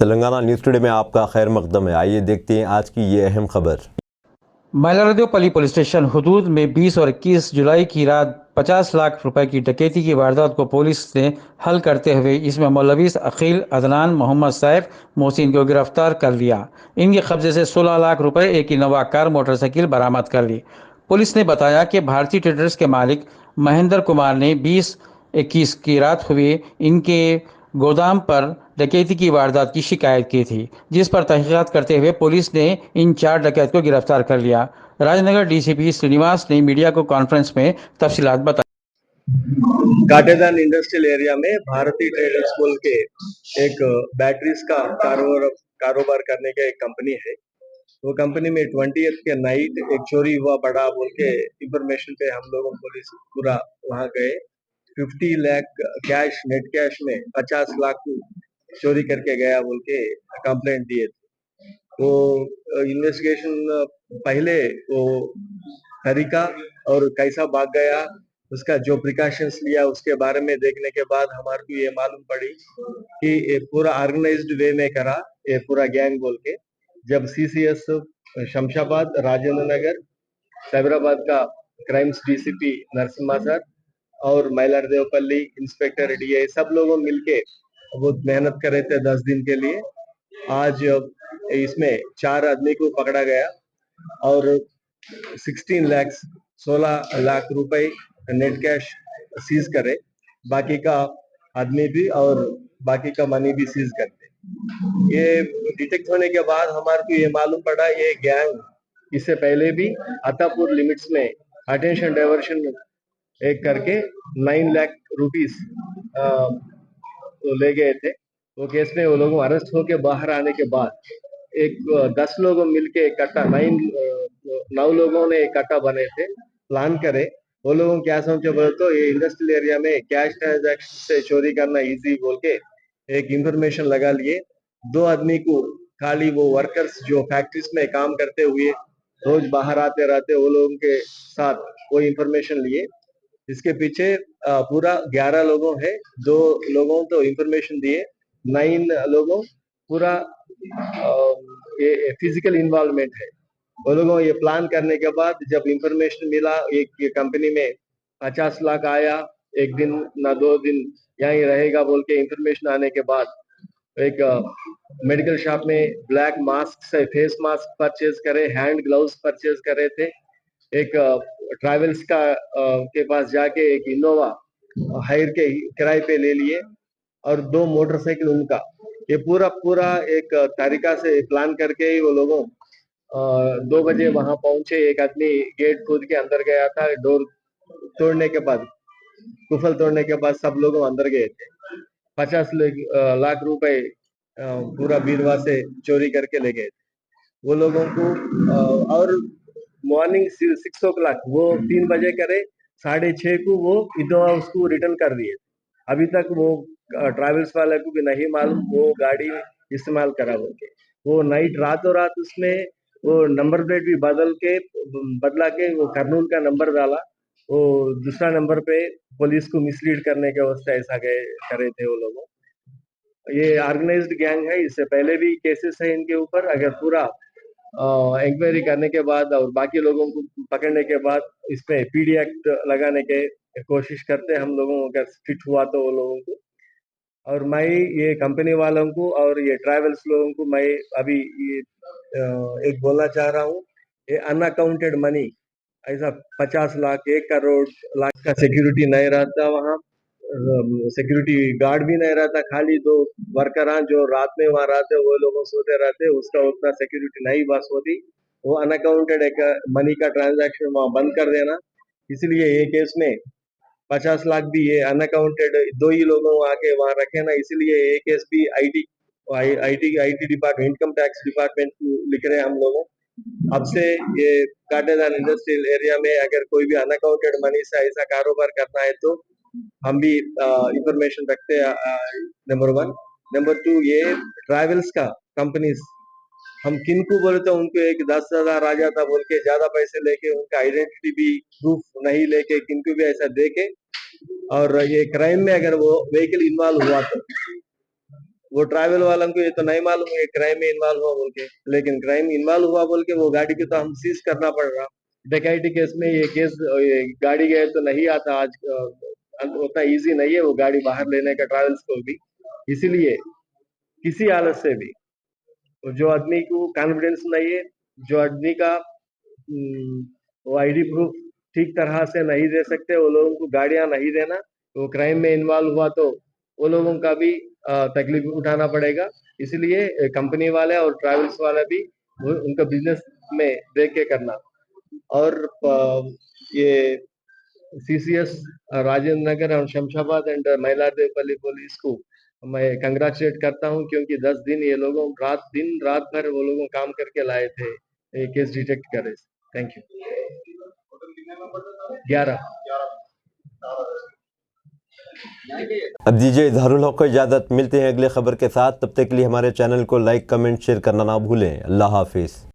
Telangana news today में आपका खैर मकदम है। आइए देखते हैं आज की ये अहम खबर। मैलारेद्दोपल्ली पुलिस स्टेशन हुदूद में 20 और 21 जुलाई की रात 50 लाख रुपए की डकैती की वारदात को पुलिस ने हल करते हुए इसमें मुलविस अकील, अदनान, मोहम्मद सैफ, मोहसिन को गिरफ्तार कर लिया। इनके कब्जे से 16 लाख रुपए, एक इनोवा कार, मोटरसाइकिल बरामद कर ली। पुलिस ने बताया कि भारतीय ट्रेडर्स के मालिक महेंद्र कुमार ने 20-21 की रात हुए इनके गोदाम पर डकैती की वारदात की शिकायत की थी, जिस पर तहकीकात करते हुए पुलिस ने इन 4 डकैत को गिरफ्तार कर लिया। राजनगर डीसीपी श्रीनिवास ने मीडिया को कॉन्फ्रेंस में तफसीलात बताई। काटेदान इंडस्ट्रियल एरिया में भारतीय ट्रेडर्स बोल के एक बैटरीज का कारोबार करने का एक कंपनी है। वो कंपनी में 20th के नाइट एक चोरी हुआ बड़ा बोल के इंफॉर्मेशन पे हम लोगों पुलिस पूरा वहां गए। 50 लाख कैश, नेट कैश में 50 लाख चोरी करके गया बोल के कंप्लेंट दिए थे। वो इन्वेस्टिगेशन पहले वो तरीका और कैसा भाग गया, उसका जो प्रिकॉशंस लिया उसके बारे में देखने के बाद हमारे को ये मालूम पड़ी कि ये पूरा ऑर्गेनाइज्ड वे में करा, ये पूरा गैंग बोल के। जब सीसीएस शमशाबाद, राजेंद्र नगर, साइबराबाद का क्राइम्स डीसीपी नरसिम्हा सर और मैलारदेवपल्ली इंस्पेक्टर डीआई सब लोगों मिलके बहुत मेहनत कर रहे थे 10 दिन के लिए। आज इसमें 4 आदमी को पकड़ा गया और 16 लाख रुपए नेट कैश सीज करे, बाकी का आदमी भी और बाकी का मनी भी सीज करते। ये डिटेक्ट होने के बाद हमारे को ये मालूम पड़ा ये गैंग इससे पहले भी अतापुर लिमिट्स में अटेंशन डाइवर्शन एक करके 9 लाख रुपीस तो ले गए थे। वो केस में वो लोग अरेस्ट होके बाहर आने के बाद एक 10 लोग मिलके इकट्ठा 9 लोगों ने इकट्ठा बने थे, प्लान करे। वो लोगों क्या सोचे बोले तो ये इंडस्ट्रियल एरिया में कैश ट्रांजैक्शन से चोरी करना इजी बोल के एक इंफॉर्मेशन लगा लिए। 2 आदमी को खाली वो वर्कर्स जो फैक्ट्रीज में काम करते हुए रोज बाहर आते रहते वो लोगों के साथ वो इंफॉर्मेशन लिए। इसके पीछे पूरा 11 लोगों है, 2 लोगों तो इंफॉर्मेशन दिए, 9 लोगों पूरा ये फिजिकल इन्वॉल्वमेंट है। वो लोगों ये प्लान करने के बाद जब इंफॉर्मेशन मिला एक ये कंपनी में 50 लाख आया, एक दिन ना 2 दिन यहीं रहेगा बोल के इंफॉर्मेशन आने के बाद एक मेडिकल शॉप में ब्लैक मास्क से फेस मास्क परचेज करे, हैंड ग्लव्स परचेज करे थे। एक ट्रैवल्स का के पास जाके एक इनोवा हायर के किराए पे ले लिए और 2 मोटरसाइकिल उनका। ये पूरा एक तरीका से प्लान करके ही वो लोगों 2 बजे वहां पहुंचे। एक आदमी गेट कूद के अंदर गया था, डोर तोड़ने के बाद, कुफल तोड़ने के बाद सब लोग अंदर गए थे। 50 लाख रुपए पूरा बीरवा से चोरी करके ले गए थे वो लोगों को। और मॉर्निंग 6 o'clock वो 3 बजे करे, 6:30 को वो इनोवा उसको रिटर्न कर दिए। अभी तक वो ट्रैवल्स वाले को भी नहीं मालूम वो गाड़ी इस्तेमाल करा बोल के। वो नाइट रातों रात उसमें वो नंबर प्लेट भी बदला के वो कर्नूल का नंबर डाला, वो दूसरा नंबर पे पुलिस को मिसलीड करने के वास्ते ऐसा करे थे वो लोग। ये ऑर्गेनाइज्ड गैंग है, इससे पहले भी केसेस है इनके ऊपर। अगर पूरा इंक्वायरी करने के बाद और बाकी लोगों को पकड़ने के बाद इसमें पीडी एक्ट लगाने के कोशिश करते हम लोगों को, अगर फिट हुआ तो वो लोगों को। और मैं ये कंपनी वालों को और ये ट्रैवल्स लोगों को मैं अभी ये एक बोलना चाह रहा हूँ, ये अनअकाउंटेड मनी ऐसा 50 लाख, 1 करोड़ लाख का सिक्योरिटी नहीं रहता वहाँ, सिक्योरिटी गार्ड भी नहीं रहता, खाली 2 वर्कर जो रात में वहां रहते वो लोगों सोते रहते, उसका उतना सिक्योरिटी नहीं बस होती। वो अनअकाउंटेड एक मनी का ट्रांजैक्शन वहां बंद कर देना। इसलिए ये केस में 50 लाख भी ये अनअकाउंटेड 2 ही लोगों आके वहां रखे ना, इसलिए ये केस भी IT department, income tax department को लिख रहे हैं हम लोगों। अब से ये काटेदान इंडस्ट्रियल एरिया में अगर कोई भी अनअकाउंटेड मनी से ऐसा कारोबार करना है तो हम भी इंफॉर्मेशन रखते हैं, नंबर 1। नंबर 2, ये ट्रैवल्स का कंपनीज हम किन को बोलते हैं उनको एक 10,000 आ जाता बोल के ज्यादा पैसे लेके उनका आइडेंटिटी भी प्रूफ नहीं लेके किनको भी ऐसा देके, और ये क्राइम में अगर वो व्हीकल इन्वॉल्व हुआ तो वो ट्रैवल वालों को ये तो नहीं मालूम है क्राइम में इन्वॉल्व हुआ बोल के, लेकिन क्राइम इन्वॉल्व हुआ बोल के वो गाड़ी को तो हम सीज करना पड़ रहा। डकैती केस में ये केस ये गाड़ी गए तो नहीं आता आज, उतना इजी नहीं है वो गाड़ी बाहर लेने का ट्रैवल्स को भी। इसीलिए किसी हालत से भी जो आदमी को कॉन्फिडेंस नहीं है, जो आदमी का वो आईडी प्रूफ ठीक तरह से नहीं दे सकते, वो लोगों को गाड़ियां नहीं देना। वो क्राइम में इन्वॉल्व हुआ तो वो लोगों का भी तकलीफ उठाना पड़ेगा। इसलिए कंपनी वाले और ट्रैवल्स वाले भी उनका बिजनेस में देख के करना। और ये सीसीएस राजेंद्र नगर और शमशाबाद एंड महिलादेवपल्ली पुलिस को मैं कंग्रेचुलेट करता हूं, क्योंकि 10 दिन ये लोगों दिन रात भर वो लोगों काम करके लाए थे ये केस डिटेक्ट करे। Thank you. 11। अब दीजिए इजहारुल हक को इजाज़त। मिलते हैं अगले खबर के साथ, तब तक के लिए हमारे चैनल को लाइक कमेंट शेयर करना ना भूलें। अल्लाह हाफिज़।